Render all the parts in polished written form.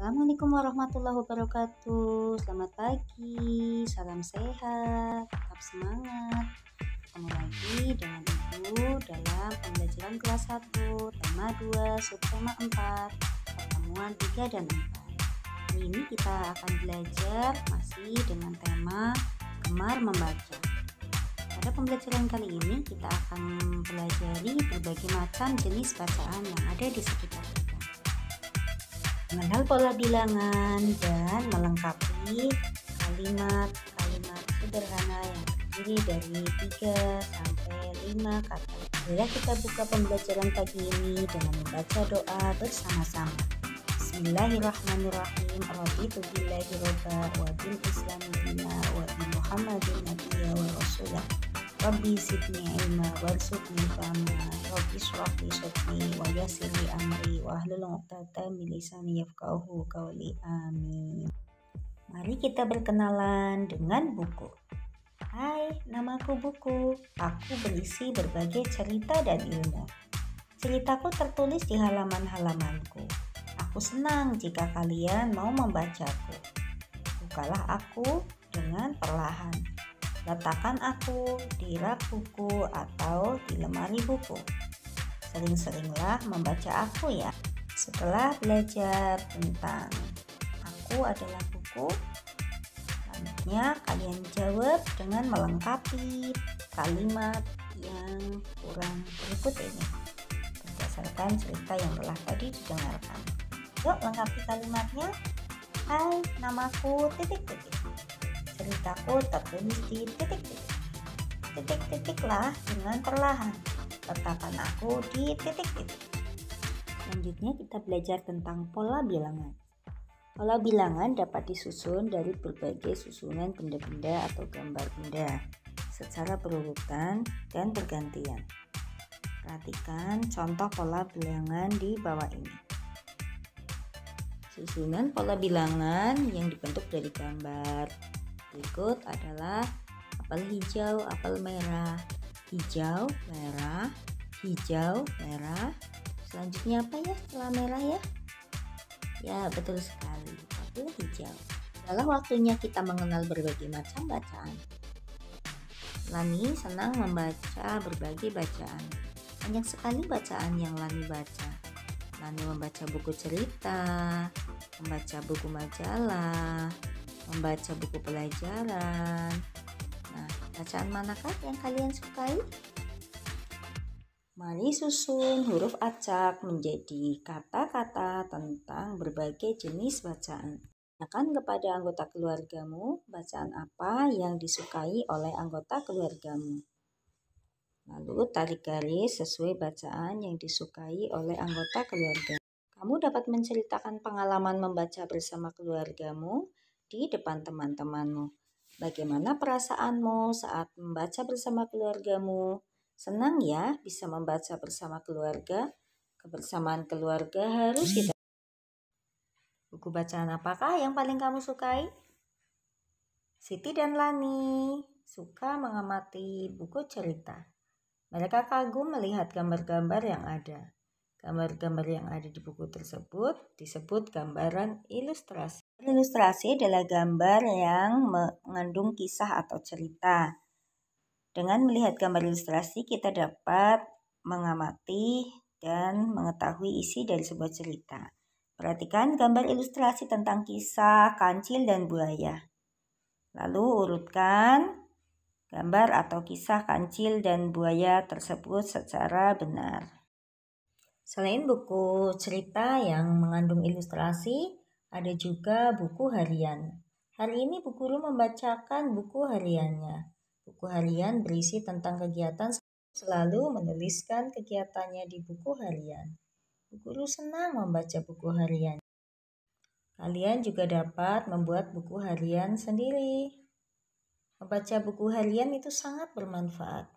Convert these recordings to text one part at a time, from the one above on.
Assalamualaikum warahmatullahi wabarakatuh. Selamat pagi, salam sehat, tetap semangat. Ketemu lagi dengan Ibu dalam pembelajaran kelas 1, tema 2, subtema 4, pertemuan 3 dan 4. Hari ini kita akan belajar masih dengan tema gemar membaca. Pada pembelajaran kali ini kita akan mempelajari berbagai macam jenis bacaan yang ada di sekitar kita. Mengenal pola bilangan dan melengkapi kalimat-kalimat sederhana yang terdiri dari 3 sampai 5 kata. Bila kita buka pembelajaran pagi ini dengan membaca doa bersama-sama. Bismillahirrahmanirrahim. Raditu billahi robba wa bil islami dina wa bi Muhammadin nabiyya wa rasulah. Rabbi zidni ilma warzuqni fahma. Rabbi shrah li sadri wa yassir li amri wa hlul 'uqdatam min lisani yafqahu qawli. Amin. Mari kita berkenalan dengan buku. Hai, namaku Buku. Aku berisi berbagai cerita dan ilmu. Ceritaku tertulis di halaman-halamanku. Aku senang jika kalian mau membacaku. Bukalah aku dengan perlahan. Letakkan aku di rak buku atau di lemari buku. Sering-seringlah membaca aku ya. Setelah belajar tentang aku adalah buku, selanjutnya kalian jawab dengan melengkapi kalimat yang kurang berikut ini berdasarkan cerita yang telah tadi didengarkan. Yuk lengkapi kalimatnya. Hai, namaku titik-titik. Ceritaku tertulis di titik-titik. Titik-titiklah dengan perlahan. Letakkan aku di titik-titik. Selanjutnya kita belajar tentang pola bilangan. Pola bilangan dapat disusun dari berbagai susunan benda-benda atau gambar benda secara berurutan dan bergantian. Perhatikan contoh pola bilangan di bawah ini. Susunan pola bilangan yang dibentuk dari gambar berikut adalah apel hijau, apel merah, hijau, merah, hijau, merah. Selanjutnya apa ya setelah merah ya? Ya betul sekali, apel hijau. Adalah waktunya kita mengenal berbagai macam bacaan. Lani senang membaca berbagai bacaan. Banyak sekali bacaan yang Lani baca. Lani membaca buku cerita, membaca buku majalah, membaca buku pelajaran. Nah, bacaan manakah yang kalian sukai? Mari susun huruf acak menjadi kata-kata tentang berbagai jenis bacaan. Tanyakan kepada anggota keluargamu bacaan apa yang disukai oleh anggota keluargamu. Lalu tarik garis sesuai bacaan yang disukai oleh anggota keluarga. Kamu dapat menceritakan pengalaman membaca bersama keluargamu di depan teman-temanmu. Bagaimana perasaanmu saat membaca bersama keluargamu? Senang ya bisa membaca bersama keluarga. Kebersamaan keluarga harus kita. Buku bacaan apakah yang paling kamu sukai? Siti dan Lani suka mengamati buku cerita. Mereka kagum melihat gambar-gambar yang ada. Gambar-gambar yang ada di buku tersebut disebut gambaran ilustrasi. Ilustrasi adalah gambar yang mengandung kisah atau cerita. Dengan melihat gambar ilustrasi, kita dapat mengamati dan mengetahui isi dari sebuah cerita. Perhatikan gambar ilustrasi tentang kisah kancil dan buaya. Lalu urutkan gambar atau kisah kancil dan buaya tersebut secara benar. Selain buku cerita yang mengandung ilustrasi, ada juga buku harian. Hari ini Bu Guru membacakan buku hariannya. Buku harian berisi tentang kegiatan, selalu menuliskan kegiatannya di buku harian. Bu Guru senang membaca buku harian. Kalian juga dapat membuat buku harian sendiri. Membaca buku harian itu sangat bermanfaat.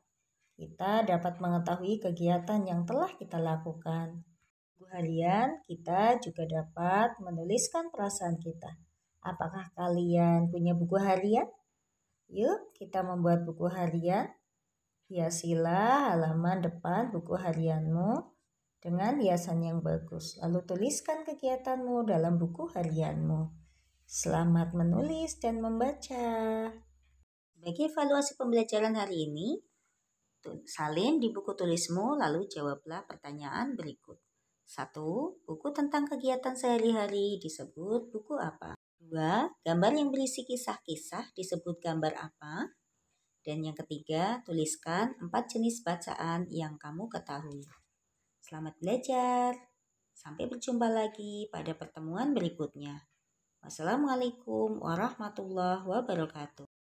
Kita dapat mengetahui kegiatan yang telah kita lakukan. Buku harian kita juga dapat menuliskan perasaan kita. Apakah kalian punya buku harian? Yuk kita membuat buku harian. Hiasilah halaman depan buku harianmu dengan hiasan yang bagus. Lalu tuliskan kegiatanmu dalam buku harianmu. Selamat menulis dan membaca. Sebagai evaluasi pembelajaran hari ini, salin di buku tulismu lalu jawablah pertanyaan berikut. 1. Buku tentang kegiatan sehari-hari disebut buku apa? 2. Gambar yang berisi kisah-kisah disebut gambar apa? Dan yang ketiga, tuliskan 4 jenis bacaan yang kamu ketahui. Selamat belajar. Sampai berjumpa lagi pada pertemuan berikutnya. Wassalamualaikum warahmatullahi wabarakatuh.